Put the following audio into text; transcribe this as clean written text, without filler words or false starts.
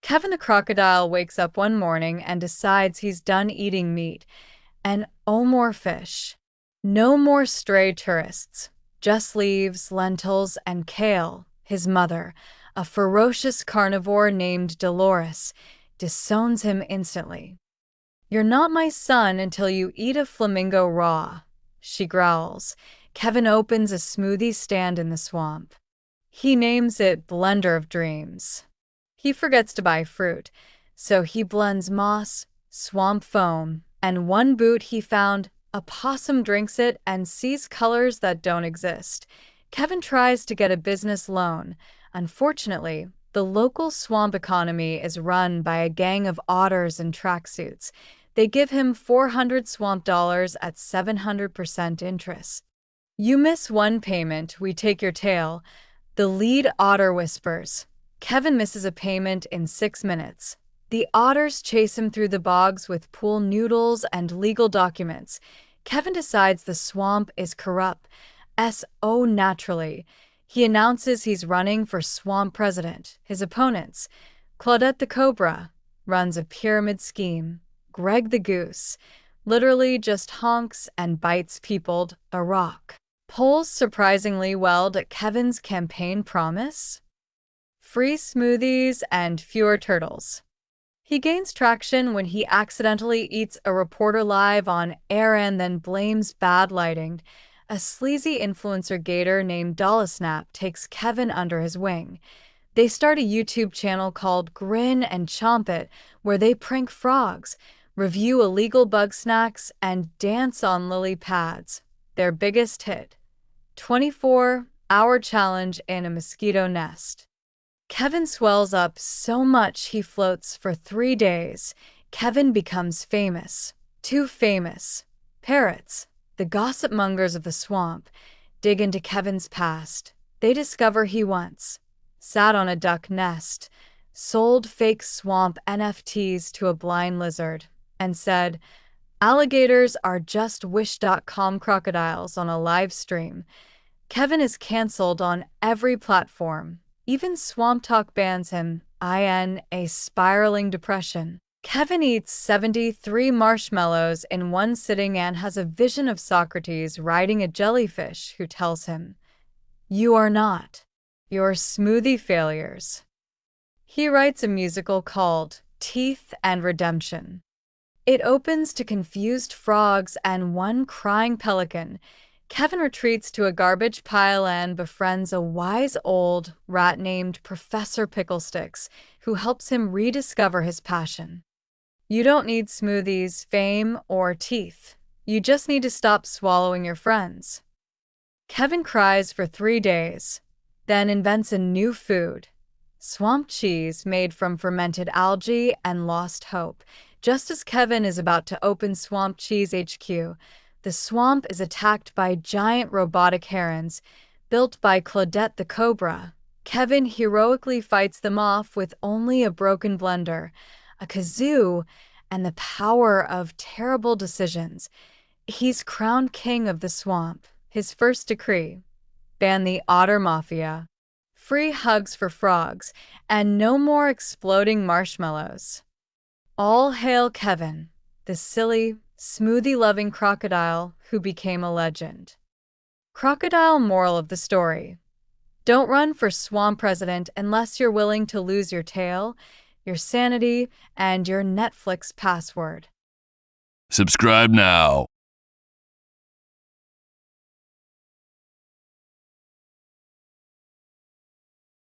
Kevin the crocodile wakes up one morning and decides he's done eating meat. And oh, more fish. No more stray tourists. Just leaves, lentils, and kale. His mother, a ferocious carnivore named Dolores, disowns him instantly. "You're not my son until you eat a flamingo raw," she growls. Kevin opens a smoothie stand in the swamp. He names it Blender of Dreams. He forgets to buy fruit, so he blends moss, swamp foam, and one boot he found. A possum drinks it and sees colors that don't exist. Kevin tries to get a business loan. Unfortunately, the local swamp economy is run by a gang of otters in tracksuits. They give him 400 swamp dollars at 700% interest. "You miss one payment, we take your tail," the lead otter whispers. Kevin misses a payment in 6 minutes. The otters chase him through the bogs with pool noodles and legal documents. Kevin decides the swamp is corrupt. Naturally. He announces he's running for swamp president. His opponents, Claudette the Cobra, runs a pyramid scheme. Greg the Goose, literally just honks and bites people a rock. Polls surprisingly well at Kevin's campaign promise: free smoothies and fewer turtles. He gains traction when he accidentally eats a reporter live on air and then blames bad lighting. A sleazy influencer gator named Snap takes Kevin under his wing. They start a YouTube channel called Grin and Chomp It, where they prank frogs, review illegal bug snacks, and dance on lily pads. Their biggest hit: 24-hour challenge in a mosquito nest. Kevin swells up so much he floats for 3 days. Kevin becomes famous. Too famous. Parrots, the gossip mongers of the swamp, dig into Kevin's past. They discover he once sat on a duck nest, sold fake swamp NFTs to a blind lizard, and said, "Alligators are just wish.com crocodiles" on a live stream. Kevin is canceled on every platform. Even Swamp Talk bans him, in a spiraling depression. Kevin eats 73 marshmallows in one sitting and has a vision of Socrates riding a jellyfish who tells him, "You are not. You're smoothie failures." He writes a musical called Teeth and Redemption. It opens to confused frogs and one crying pelican. Kevin retreats to a garbage pile and befriends a wise old rat named Professor Picklesticks, who helps him rediscover his passion. You don't need smoothies, fame, or teeth. You just need to stop swallowing your friends. Kevin cries for 3 days, then invents a new food: swamp cheese made from fermented algae and lost hope. Just as Kevin is about to open Swamp Cheese HQ, the swamp is attacked by giant robotic herons, built by Claudette the Cobra. Kevin heroically fights them off with only a broken blender, a kazoo, and the power of terrible decisions. He's crowned king of the swamp. His first decree: ban the otter mafia, free hugs for frogs, and no more exploding marshmallows. All hail Kevin, the silly, smoothie-loving crocodile who became a legend. Crocodile moral of the story: don't run for swamp president unless you're willing to lose your tail, your sanity, and your Netflix password. Subscribe now.